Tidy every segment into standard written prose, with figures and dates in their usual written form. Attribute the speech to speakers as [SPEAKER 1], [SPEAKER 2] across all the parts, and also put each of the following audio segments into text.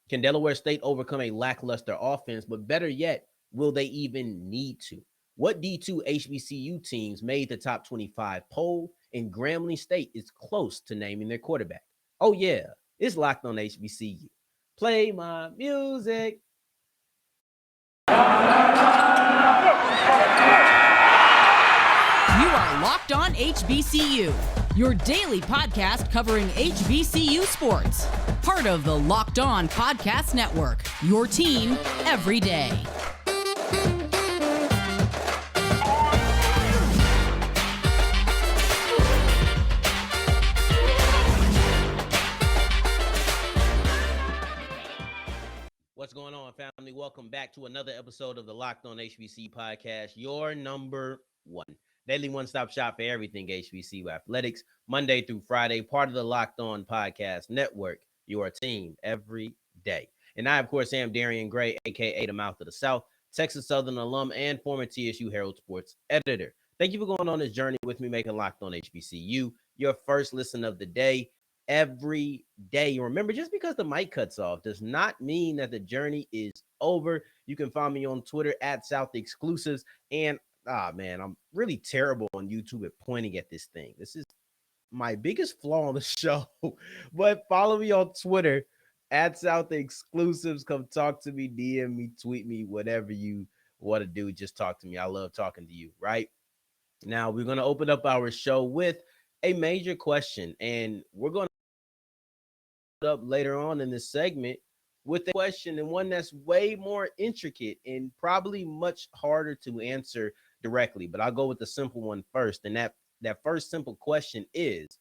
[SPEAKER 1] Can Delaware State overcome a lackluster offense? But better yet, will they even need to? What D2 HBCU teams made the top 25 poll? And Grambling State is close to naming their quarterback. Oh, yeah, it's locked on HBCU. Play my music.
[SPEAKER 2] You are Locked On HBCU, your daily podcast covering HBCU sports. Part of the Locked On Podcast Network, your team every day.
[SPEAKER 1] What's going on, family? Welcome back to another episode of the Locked On HBCU podcast, your number one daily one-stop shop for everything HBCU athletics, Monday through Friday, part of the Locked On Podcast Network, your team every day. And I, of course, am Darian Gray, a.k.a. the Mouth of the South, Texas Southern alum and former TSU Herald Sports editor. Thank you for going on this journey with me, making Locked On HBCU your first listen of the day every day. Remember, just because the mic cuts off does not mean that the journey is over. You can find me on Twitter at South Exclusives, and I'm really terrible on YouTube at pointing at this thing. This is my biggest flaw on the show. But follow me on Twitter at South Exclusives. Come talk to me, DM me, tweet me, whatever you want to do. Just talk to me. I love talking to you, right? Now, we're going to open up our show with a major question, and we're going to up later on in this segment with a question, and one that's way more intricate and probably much harder to answer directly, but I'll go with the simple one first. And that first simple question is,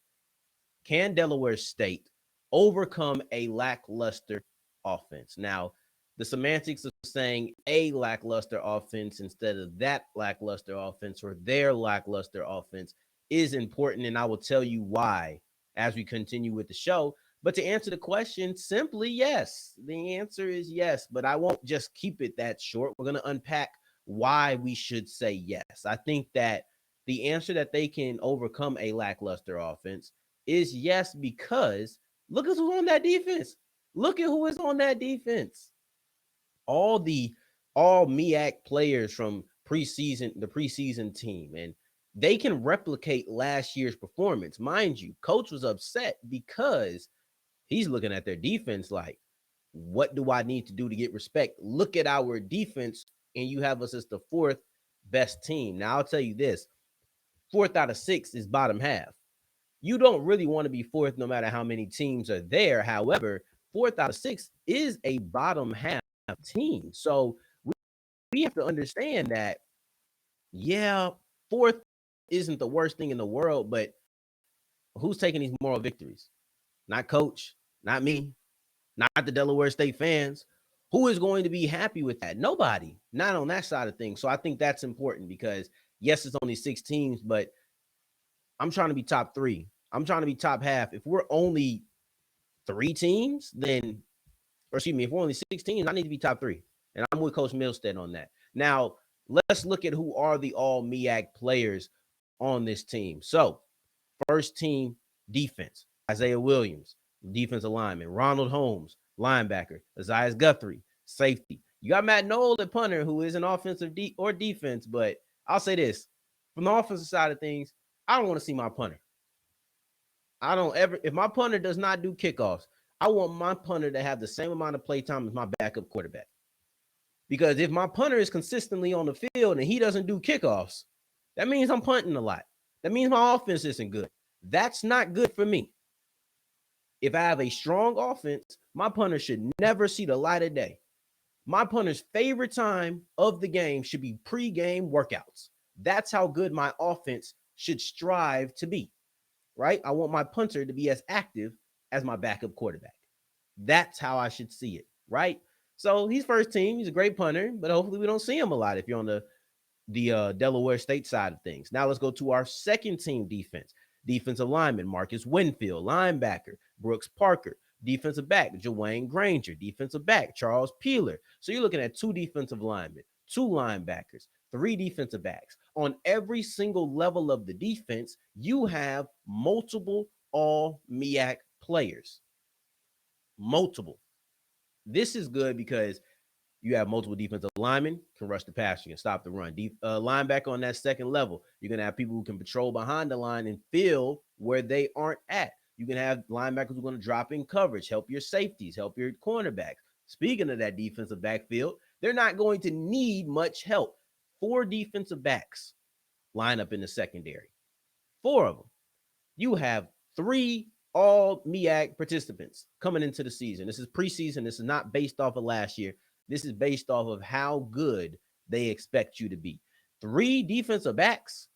[SPEAKER 1] can Delaware State overcome a lackluster offense? Now, the semantics of saying a lackluster offense instead of that lackluster offense or their lackluster offense is important, and I will tell you why as we continue with the show. But to answer the question, simply yes. The answer is yes, but I won't just keep it that short. We're going to unpack why we should say yes. I think that the answer that they can overcome a lackluster offense is yes, because look at who's on that defense. Look at who is on that defense. All MEAC players from the preseason team, and they can replicate last year's performance. Mind you, coach was upset because he's looking at their defense like, what do I need to do to get respect? Look at our defense, and you have us as the fourth best team. Now, I'll tell you this, 4th out of 6 is bottom half. You don't really want to be 4th no matter how many teams are there. However, 4th out of 6 is a bottom half team. So we have to understand that, yeah, 4th isn't the worst thing in the world, but who's taking these moral victories? Not coach, not me, not the Delaware State fans. Who is going to be happy with that? Nobody, not on that side of things. So I think that's important because, yes, it's only 6 teams, but I'm trying to be top 3. I'm trying to be top half. If we're only 3 teams, then, or excuse me, if we're only 6 teams, I need to be top 3. And I'm with Coach Milstead on that. Now, let's look at who are the all MEAC players on this team. So, first team defense, Isaiah Williams, defensive lineman, Ronald Holmes, linebacker, Isaiah Guthrie, safety. You got Matt Knoll at punter, who is an offensive or defense, but I'll say this, from the offensive side of things, I don't want to see my punter. If my punter does not do kickoffs, I want my punter to have the same amount of play time as my backup quarterback. Because if my punter is consistently on the field and he doesn't do kickoffs, that means I'm punting a lot. That means my offense isn't good. That's not good for me. If I have a strong offense, my punter should never see the light of day. My punter's favorite time of the game should be pre-game workouts. That's how good my offense should strive to be, right? I want my punter to be as active as my backup quarterback. That's how I should see it, right? So he's first team. He's a great punter, but hopefully we don't see him a lot if you're on the Delaware State side of things. Now let's go to our second team defense. Defensive lineman, Marcus Winfield. Linebacker, Brooks Parker. Defensive back, Jawayne Granger. Defensive back, Charles Peeler. So you're looking at 2 defensive linemen, 2 linebackers, 3 defensive backs. On every single level of the defense, you have multiple all MEAC players. Multiple. This is good because you have multiple defensive linemen can rush the pass, you can stop the run. Linebacker on that second level, you're going to have people who can patrol behind the line and fill where they aren't at. You can have linebackers who are going to drop in coverage, help your safeties, help your cornerbacks. Speaking of that defensive backfield, they're not going to need much help. 4 defensive backs line up in the secondary. 4 of them. You have 3 all MEAC participants coming into the season. This is preseason. This is not based off of last year. This is based off of how good they expect you to be. 3 defensive backs.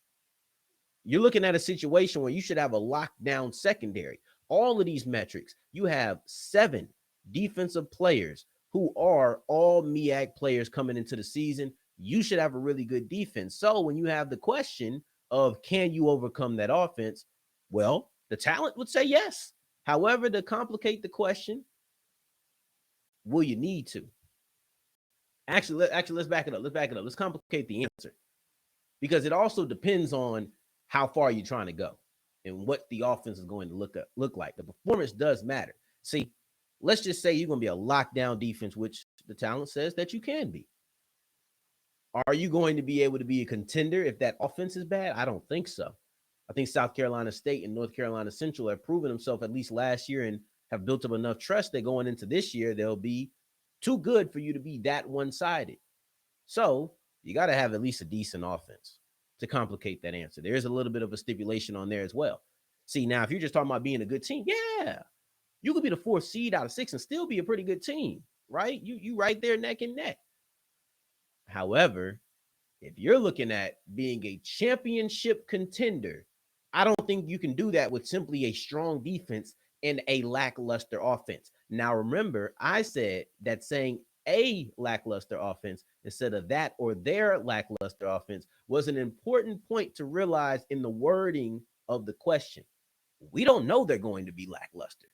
[SPEAKER 1] You're looking at a situation where you should have a lockdown secondary. All of these metrics, you have 7 defensive players who are all MEAC players coming into the season. You should have a really good defense. So when you have the question of can you overcome that offense, well, the talent would say yes. However, to complicate the question, will you need to? Actually, let's back it up. Let's complicate the answer, because it also depends on how far you're trying to go and what the offense is going to look like. The performance does matter. See, let's just say you're going to be a lockdown defense, which the talent says that you can be. Are you going to be able to be a contender if that offense is bad? I don't think so. I think South Carolina State and North Carolina Central have proven themselves at least last year and have built up enough trust that going into this year, they'll be too good for you to be that one-sided. So you got to have at least a decent offense to complicate that answer. There's a little bit of a stipulation on there as well. See, now, if you're just talking about being a good team, yeah, you could be the 4th seed out of 6 and still be a pretty good team, right? You right there neck and neck. However, if you're looking at being a championship contender, I don't think you can do that with simply a strong defense and a lackluster offense. Now, remember, I said that saying a lackluster offense instead of that or their lackluster offense was an important point to realize in the wording of the question. We don't know they're going to be lackluster.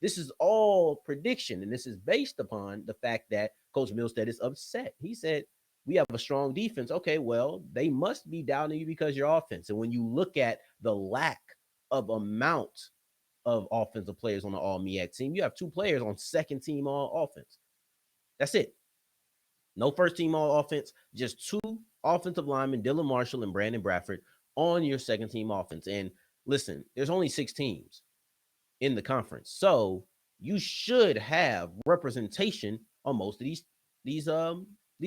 [SPEAKER 1] This is all prediction, and this is based upon the fact that Coach Milstead is upset. He said, we have a strong defense. Okay, well, they must be doubting you because your offense. And when you look at the lack of amount of offensive players on the all-MEAC team, you have 2 players on second team all offense. That's it. No first team all offense, just 2 offensive linemen, Dylan Marshall and Brandon Bradford, on your second team offense. And listen, there's only 6 teams in the conference. So you should have representation on most of these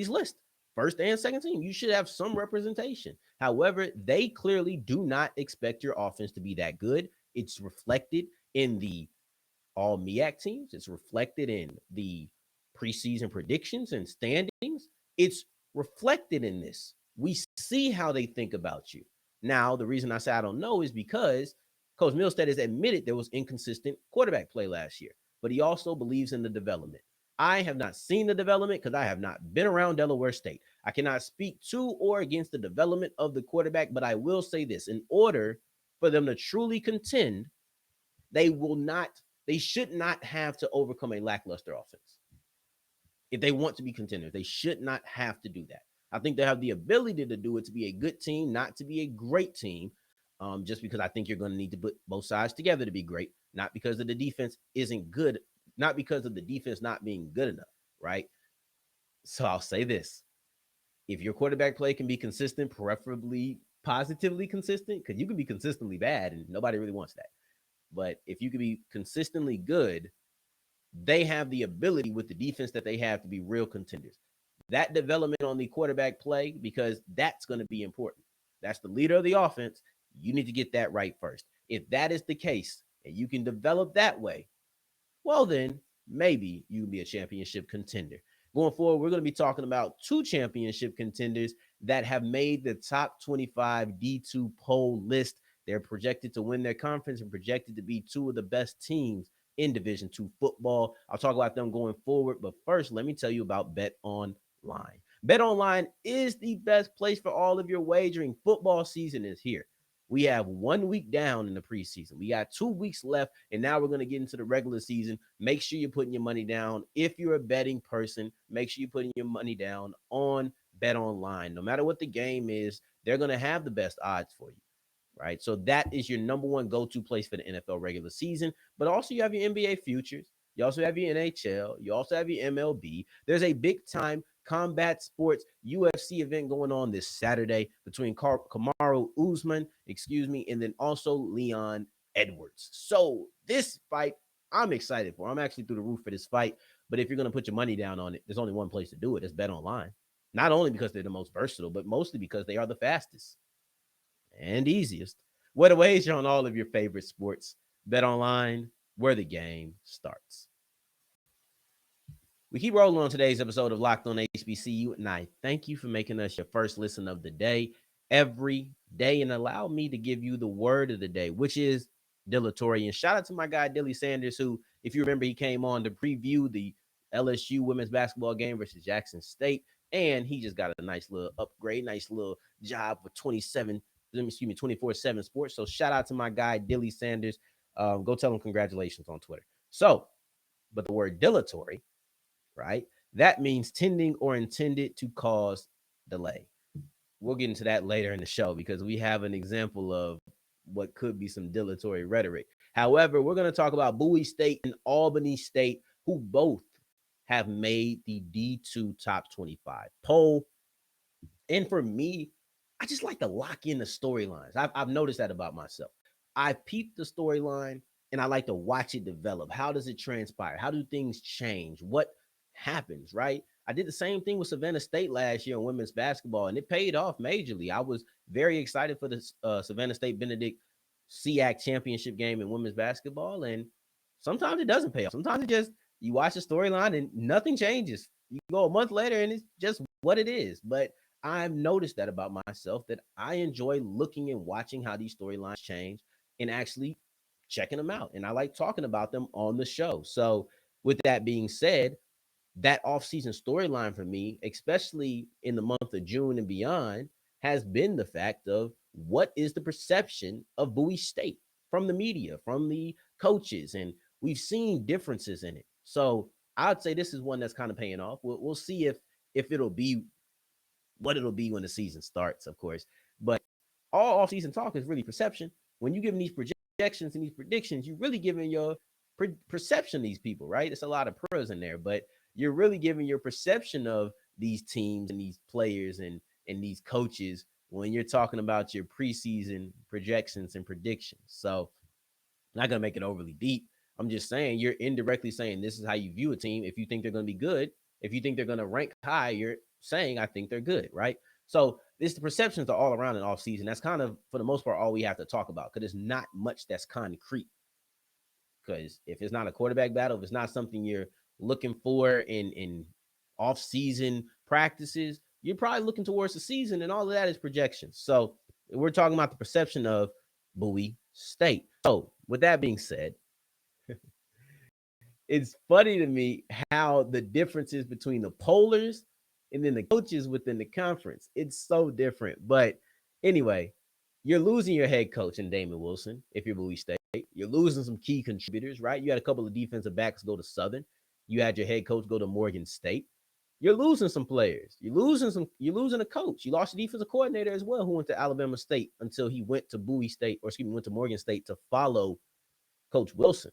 [SPEAKER 1] lists. First and second team, you should have some representation. However, they clearly do not expect your offense to be that good. It's reflected in the all MEAC teams. It's reflected in the preseason predictions and standings. It's reflected in this. We see how they think about you. Now, the reason I say I don't know is because Coach Milstead has admitted there was inconsistent quarterback play last year, but he also believes in the development. I have not seen the development because I have not been around Delaware State. I cannot speak to or against the development of the quarterback, but I will say this. In order for them to truly contend, they should not have to overcome a lackluster offense. If they want to be contenders, they should not have to do that. I think they have the ability to do it, to be a good team, not to be a great team, just because I think you're going to need to put both sides together to be great, not because of the defense isn't good, not because of the defense not being good enough, right? So I'll say this. If your quarterback play can be consistent, preferably positively consistent, because you can be consistently bad and nobody really wants that. But if you can be consistently good, they have the ability with the defense that they have to be real contenders. That development on the quarterback play, because that's going to be important. That's the leader of the offense. You need to get that right first. If that is the case and you can develop that way, well, then maybe you can be a championship contender. Going forward, we're going to be talking about 2 championship contenders that have made the top 25 D2 poll list. They're projected to win their conference and projected to be 2 of the best teams in Division II football. I'll talk about them going forward, but first, let me tell you about Bet Online. Bet Online is the best place for all of your wagering. Football season is here. We have 1 week down in the preseason. We got 2 weeks left, and now we're going to get into the regular season. Make sure you're putting your money down. If you're a betting person, make sure you're putting your money down on Bet Online. No matter what the game is, they're going to have the best odds for you, right? So that is your number 1 go-to place for the NFL regular season. But also you have your NBA futures. You also have your NHL. You also have your MLB. There's a big time combat sports UFC event going on this Saturday between Kamaru Usman, and then also Leon Edwards. So this fight, I'm excited for. I'm actually through the roof for this fight. But if you're going to put your money down on it, there's only one place to do it. It's Bet Online. Not only because they're the most versatile, but mostly because they are the fastest and easiest way to wager on all of your favorite sports. Bet Online, where the game starts. We keep rolling on today's episode of Locked on HBCU, and I thank you for making us your first listen of the day every day, and allow me to give you the word of the day, which is dilatory. And shout out to my guy Dilly Sanders, who, if you remember, he came on to preview the LSU women's basketball game versus Jackson State, and he just got a nice little upgrade, nice little job for 24/7 Sports. So shout out to my guy Dilly Sanders. Go tell him congratulations on Twitter. So, but the word dilatory, right? That means tending or intended to cause delay. We'll get into that later in the show because we have an example of what could be some dilatory rhetoric. However, we're going to talk about Bowie State and Albany State, who both have made the D2 top 25 poll. And for me, I just like to lock in the storylines. I've noticed that about myself. I peep the storyline and I like to watch it develop. How does it transpire? How do things change? What happens, right? I did the same thing with Savannah State last year in women's basketball, and it paid off majorly. I was very excited for the Savannah State Benedict SEAC championship game in women's basketball, and sometimes it doesn't pay off. Sometimes it just, you watch the storyline and nothing changes. You go a month later and it's just what it is. But I've noticed that about myself, that I enjoy looking and watching how these storylines change and actually checking them out. And I like talking about them on the show. So with that being said, that offseason storyline for me, especially in the month of June and beyond, has been the fact of what is the perception of Bowie State from the media, from the coaches, and we've seen differences in it. So I'd say this is one that's kind of paying off. We'll see if it'll be what it'll be when the season starts, of course. But all offseason talk is really perception. When you're giving these projections and these predictions, you're really giving your perception of these people, right? It's a lot of pros in there, but you're really giving your perception of these teams and these players and these coaches when you're talking about your preseason projections and predictions. So I'm not going to make it overly deep. I'm just saying you're indirectly saying this is how you view a team. If you think they're going to be good, if you think they're going to rank high, you're saying I think they're good, right? So the perceptions are all around in off season. That's kind of, for the most part, all we have to talk about, because there's not much that's concrete. Because if it's not a quarterback battle, if it's not something you're looking for in off-season practices, you're probably looking towards the season, and all of that is projections. So we're talking about the perception of Bowie State. So with that being said, it's funny to me how the differences between the pollers and then the coaches within the conference, it's so different. But anyway, you're losing your head coach in Damon Wilson if you're Bowie State. You're losing some key contributors, right? You had a couple of defensive backs go to Southern. You had your head coach go to Morgan State. You're losing some players. You're losing a coach. You lost a defensive coordinator as well, who went to Alabama State until he went to went to Morgan State to follow Coach Wilson.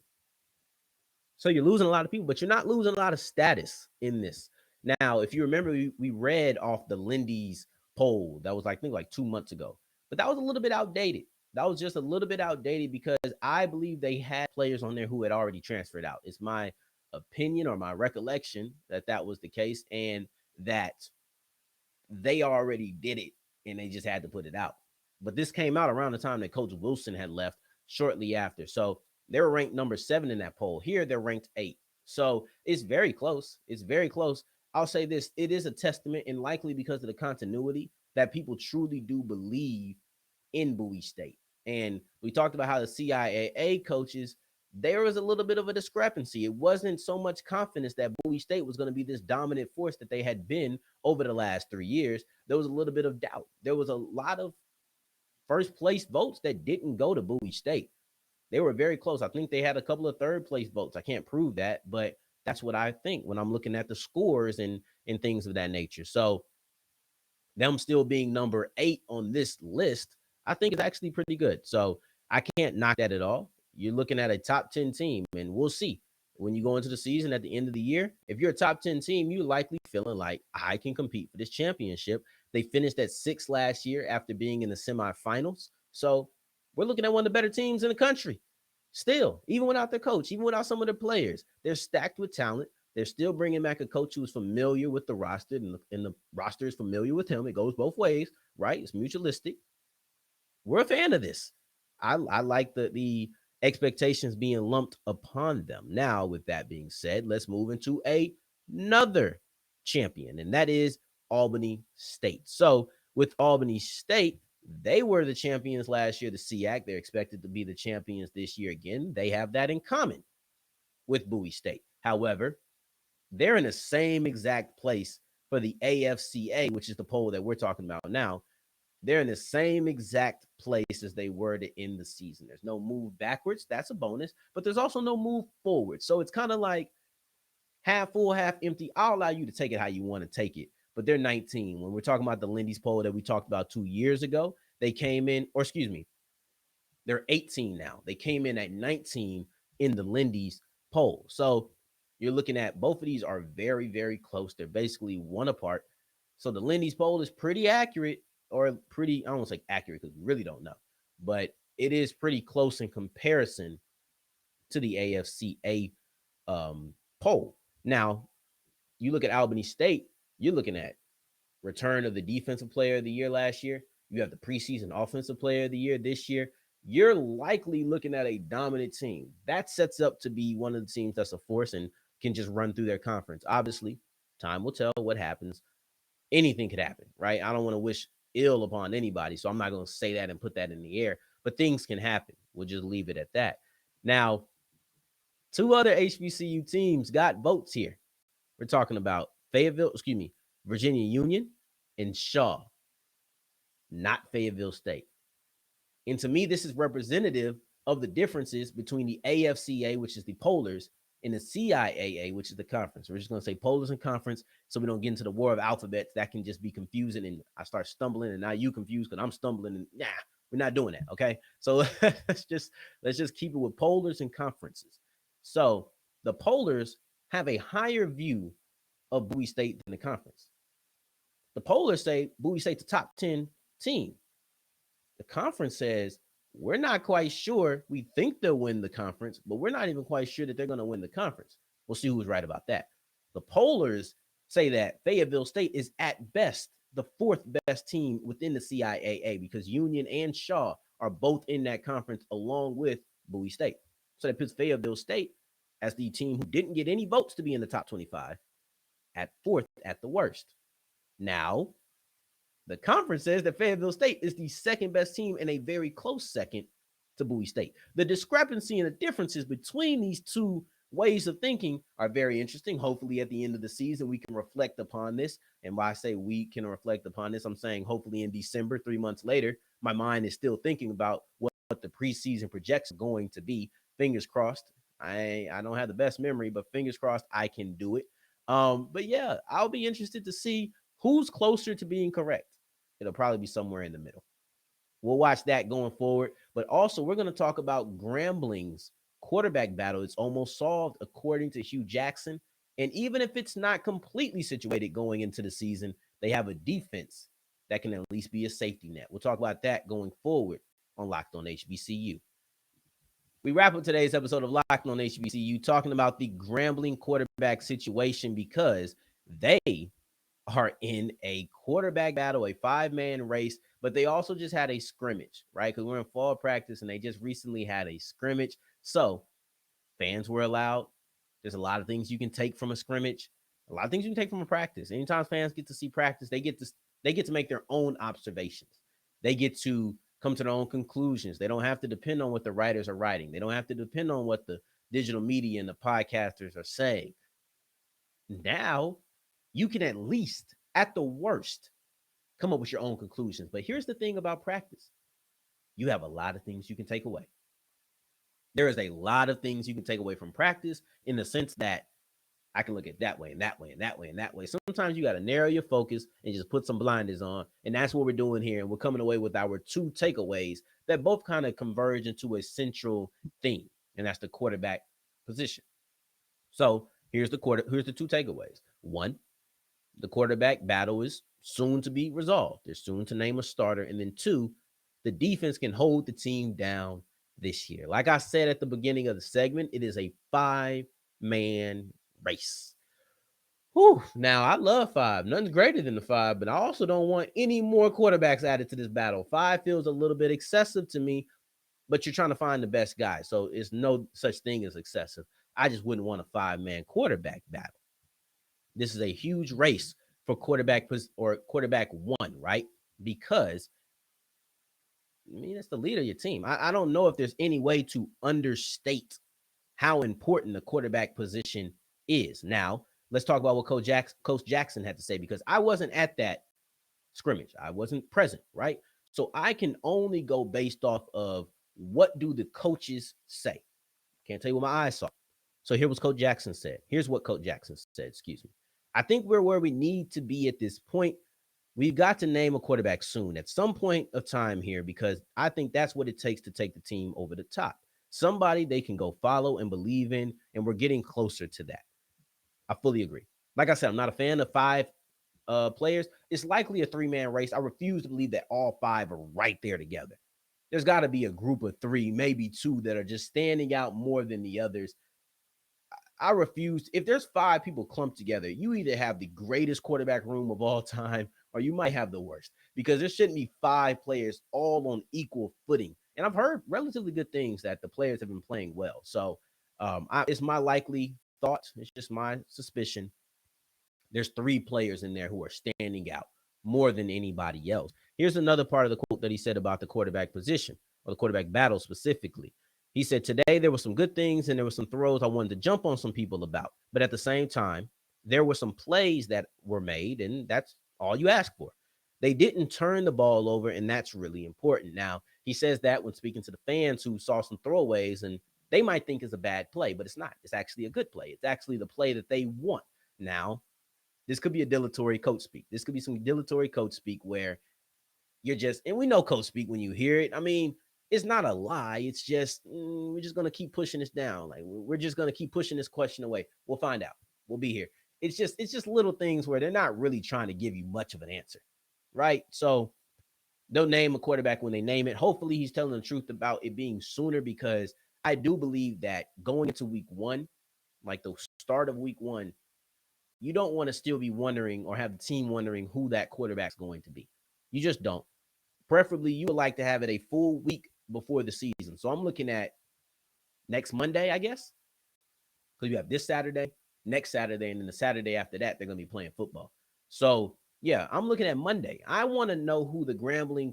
[SPEAKER 1] So you're losing a lot of people, but you're not losing a lot of status in this. Now, if you remember, we read off the Lindy's poll that was I think like 2 months ago, but that was a little bit outdated. That was just a little bit outdated because I believe they had players on there who had already transferred out. It's my opinion or my recollection that was the case, and that they already did it and they just had to put it out. But this came out around the time that Coach Wilson had left shortly after. So they were ranked number 7 in that poll. Here, they're ranked 8. So it's very close. It's very close. I'll say this. It is a testament, and likely because of the continuity, that people truly do believe in Bowie State. And we talked about how the CIAA coaches, there was a little bit of a discrepancy. It wasn't so much confidence that Bowie State was going to be this dominant force that they had been over the last 3 years. There was a little bit of doubt. There was a lot of first place votes that didn't go to Bowie State. They were very close. I think they had a couple of third place votes. I can't prove that, but that's what I think when I'm looking at the scores and things of that nature. So them still being number 8 on this list, I think is actually pretty good. So I can't knock that at all. You're looking at a top 10 team, and we'll see. when you go into the season at the end of the year, if you're a top 10 team, you're likely feeling like I can compete for this championship. They finished at 6 last year after being in the semifinals. So we're looking at one of the better teams in the country. Still, even without their coach, even without some of their players, they're stacked with talent. They're still bringing back a coach who's familiar with the roster, and the roster is familiar with him. It goes both ways, right? It's mutualistic. We're a fan of this. I like the expectations being lumped upon them. Now, with that being said, let's move into another champion, and that is Albany State. So, with Albany State, they were the champions last year, the SEAC. They're expected to be the champions this year again. They have that in common with Bowie State. However, they're in the same exact place for the AFCA, which is the poll that we're talking about now. They're in the same exact place as they were to end the season. There's no move backwards. That's a bonus, but there's also no move forward. So it's kind of like half full, half empty. I'll allow you to take it how you want to take it, but they're 19. When we're talking about the Lindy's poll that we talked about 2 years ago, they came in, or excuse me, they're 18 now. They came in at 19 in the Lindy's poll. So you're looking at both of these are very, very close. They're basically one apart. So the Lindy's poll is pretty accurate, or pretty, I don't want to say accurate because we really don't know, but it is pretty close in comparison to the AFCA poll. Now, you look at Albany State, you're looking at return of the defensive player of the year last year. You have the preseason offensive player of the year this year. You're likely looking at a dominant team. That sets up to be one of the teams that's a force and can just run through their conference. Obviously, time will tell what happens. Anything could happen, right? I don't want to wish ill upon anybody, so I'm not going to say that and put that in the air, but things can happen. We'll just leave it at that. Now, 2 other HBCU teams got votes here. We're talking about Virginia Union and Shaw, not Fayetteville State. And to me, this is representative of the differences between the AFCA, which is the pollers, and the CIAA, which is the conference. We're just going to say pollers and conference so we don't get into the war of alphabets. That can just be confusing, and I start stumbling, and now you confused because I'm stumbling, and we're not doing that, okay? So let's just keep it with pollers and conferences. So the pollers have a higher view of Bowie State than the conference. The pollers say Bowie State's a top 10 team. The conference says, we're not quite sure. We think they'll win the conference, but we're not even quite sure that they're going to win the conference. We'll see who's right about that. The pollers say that Fayetteville State is at best the 4th best team within the CIAA because Union and Shaw are both in that conference along with Bowie State. So that puts Fayetteville State as the team who didn't get any votes to be in the top 25 at 4th at the worst. Now, the conference says that Fayetteville State is the 2nd best team and a very close second to Bowie State. The discrepancy and the differences between these 2 ways of thinking are very interesting. Hopefully at the end of the season, we can reflect upon this. And when I say we can reflect upon this, I'm saying hopefully in December, 3 months later, my mind is still thinking about what the preseason projects are going to be. Fingers crossed. I don't have the best memory, but fingers crossed I can do it. But yeah, I'll be interested to see who's closer to being correct. It'll probably be somewhere in the middle. We'll watch that going forward. But also, we're going to talk about Grambling's quarterback battle. It's almost solved, according to Hue Jackson. And even if it's not completely situated going into the season, they have a defense that can at least be a safety net. We'll talk about that going forward on Locked On HBCU. We wrap up today's episode of Locked On HBCU talking about the Grambling quarterback situation because they are in a quarterback battle, a 5-man race, but they also just had a scrimmage, right? Because we're in fall practice and they just recently had a scrimmage. So fans were allowed. There's a lot of things you can take from a scrimmage, a lot of things you can take from a practice. Anytime fans get to see practice, they get to make their own observations. They get to come to their own conclusions. They don't have to depend on what the writers are writing. They don't have to depend on what the digital media and the podcasters are saying. Now, you can at least, at the worst, come up with your own conclusions. But here's the thing about practice. You have a lot of things you can take away. There is a lot of things you can take away from practice in the sense that I can look at that way and that way and that way and that way. Sometimes you got to narrow your focus and just put some blinders on. And that's what we're doing here. And we're coming away with our 2 takeaways that both kind of converge into a central theme. And that's the quarterback position. So here's the two takeaways. One, the quarterback battle is soon to be resolved. They're soon to name a starter. And then two, the defense can hold the team down this year. Like I said at the beginning of the segment, it is a 5-man race. Whew. Now, I love 5. Nothing's greater than the 5, but I also don't want any more quarterbacks added to this battle. 5 feels a little bit excessive to me, but you're trying to find the best guy. So it's no such thing as excessive. I just wouldn't want a 5-man quarterback battle. This is a huge race for quarterback one, right? Because, I mean, it's the leader of your team. I don't know if there's any way to understate how important the quarterback position is. Now, let's talk about what Coach Jackson had to say, because I wasn't at that scrimmage. I wasn't present, right? So I can only go based off of what do the coaches say. Can't tell you what my eyes saw. So here was Coach Jackson said. Here's what Coach Jackson said, excuse me. I think we're where we need to be at this point. We've got to name a quarterback soon at some point of time here, because I think that's what it takes to take the team over the top. Somebody they can go follow and believe in, and we're getting closer to that. I fully agree. Like I said, I'm not a fan of 5 players. It's likely a 3-man race. I refuse to believe that all 5 are right there together. There's got to be a group of 3, maybe 2 that are just standing out more than the others. I refuse. If there's 5 people clumped together, you either have the greatest quarterback room of all time, or you might have the worst, because there shouldn't be 5 players all on equal footing. And I've heard relatively good things that the players have been playing well. So it's my likely thought. It's just my suspicion. There's 3 players in there who are standing out more than anybody else. Here's another part of the quote that he said about the quarterback position, or the quarterback battle specifically. He said, today there were some good things and there were some throws I wanted to jump on some people about. But at the same time, there were some plays that were made, and that's all you ask for. They didn't turn the ball over, and that's really important. Now, he says that when speaking to the fans who saw some throwaways, and they might think it's a bad play, but it's not. It's actually a good play. It's actually the play that they want. Now, this could be a dilatory coach speak. This could be some dilatory coach speak where you're just, and we know coach speak when you hear it. I mean, it's not a lie. It's just, we're just going to keep pushing this down. Like, we're just going to keep pushing this question away. We'll find out. We'll be here. It's just little things where they're not really trying to give you much of an answer, right? So they'll name a quarterback when they name it. Hopefully he's telling the truth about it being sooner, because I do believe that going into week 1, like the start of week 1, you don't want to still be wondering or have the team wondering who that quarterback's going to be. You just don't. Preferably, you would like to have it a full week before the season. So I'm looking at next Monday, I guess, because you have this Saturday, next Saturday, and then the Saturday after that, they're going to be playing football. So, yeah, I'm looking at Monday. I want to know who the Grambling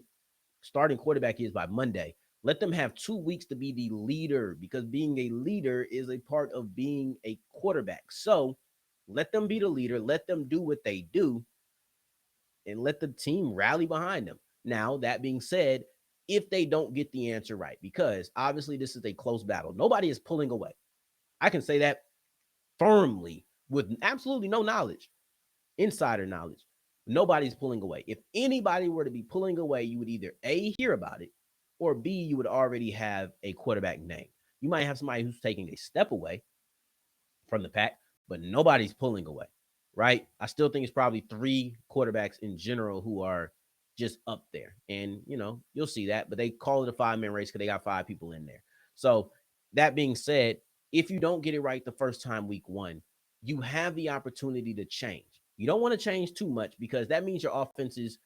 [SPEAKER 1] starting quarterback is by Monday. Let them have 2 weeks to be the leader, because being a leader is a part of being a quarterback. So let them be the leader. Let them do what they do, and let the team rally behind them. Now, that being said, if they don't get the answer right, because obviously this is a close battle, nobody is pulling away. I can say that firmly with absolutely no knowledge, insider knowledge. Nobody's pulling away. If anybody were to be pulling away, you would either A, hear about it, or B, you would already have a quarterback name. You might have somebody who's taking a step away from the pack, but nobody's pulling away, right? I still think it's probably 3 quarterbacks in general who are just up there. And, you'll see that, but they call it a 5-man race because they got 5 people in there. So that being said, if you don't get it right the first time week 1, you have the opportunity to change. You don't want to change too much, because that means your offense is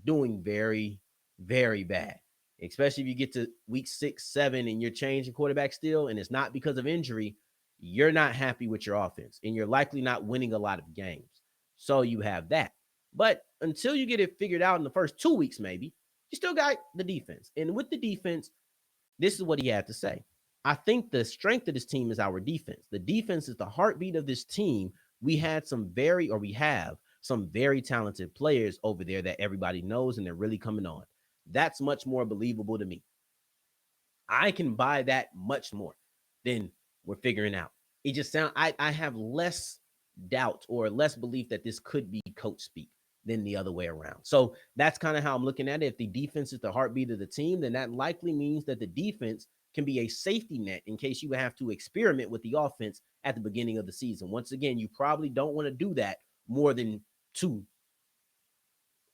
[SPEAKER 1] doing very, very bad, especially if you get to week 6, 7, and you're changing quarterback still, and it's not because of injury. You're not happy with your offense, and you're likely not winning a lot of games. So you have that. But until you get it figured out in the first 2 weeks, maybe, you still got the defense. And with the defense, this is what he had to say. I think the strength of this team is our defense. The defense is the heartbeat of this team. We have some very talented players over there that everybody knows, and they're really coming on. That's much more believable to me. I can buy that much more than we're figuring out. It just sounds, I have less doubt or less belief that this could be coach speak than the other way around. So that's kind of how I'm looking at it. If the defense is the heartbeat of the team, then that likely means that the defense can be a safety net in case you have to experiment with the offense at the beginning of the season. Once again, you probably don't want to do that more than 2,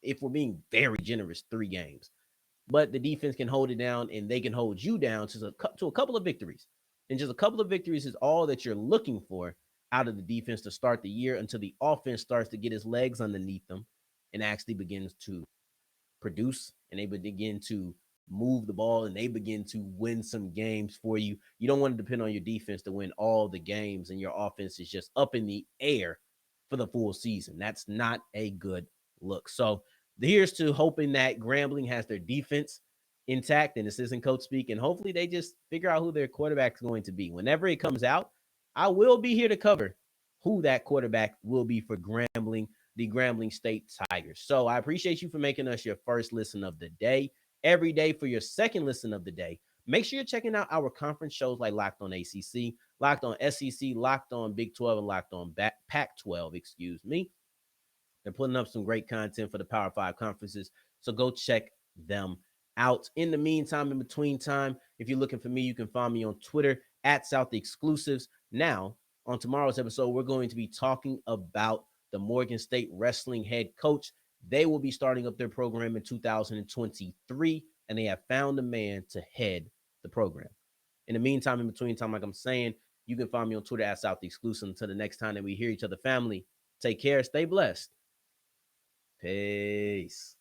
[SPEAKER 1] if we're being very generous, 3 games. But the defense can hold it down, and they can hold you down to a couple of victories. And just a couple of victories is all that you're looking for out of the defense to start the year, until the offense starts to get his legs underneath them and actually begins to produce, and they begin to move the ball, and they begin to win some games for you. You don't want to depend on your defense to win all the games, and your offense is just up in the air for the full season. That's not a good look. So here's to hoping that Grambling has their defense intact, and this isn't coach speak, and hopefully they just figure out who their quarterback is going to be. Whenever it comes out, I will be here to cover who that quarterback will be for Grambling, the Grambling State Tigers. So I appreciate you for making us your first listen of the day. Every day for your second listen of the day, make sure you're checking out our conference shows like Locked on ACC, Locked on SEC, Locked on Big 12, and Locked on Pac-12, excuse me. They're putting up some great content for the Power 5 conferences, so go check them out. In the meantime, in between time, if you're looking for me, you can find me on Twitter at South Exclusives. Now, on tomorrow's episode, we're going to be talking about the Morgan State wrestling head coach. They will be starting up their program in 2023, and they have found a man to head the program. In the meantime, in between time, like I'm saying, you can find me on Twitter at South Exclusive. Until the next time that we hear each other, family, take care, stay blessed. Peace.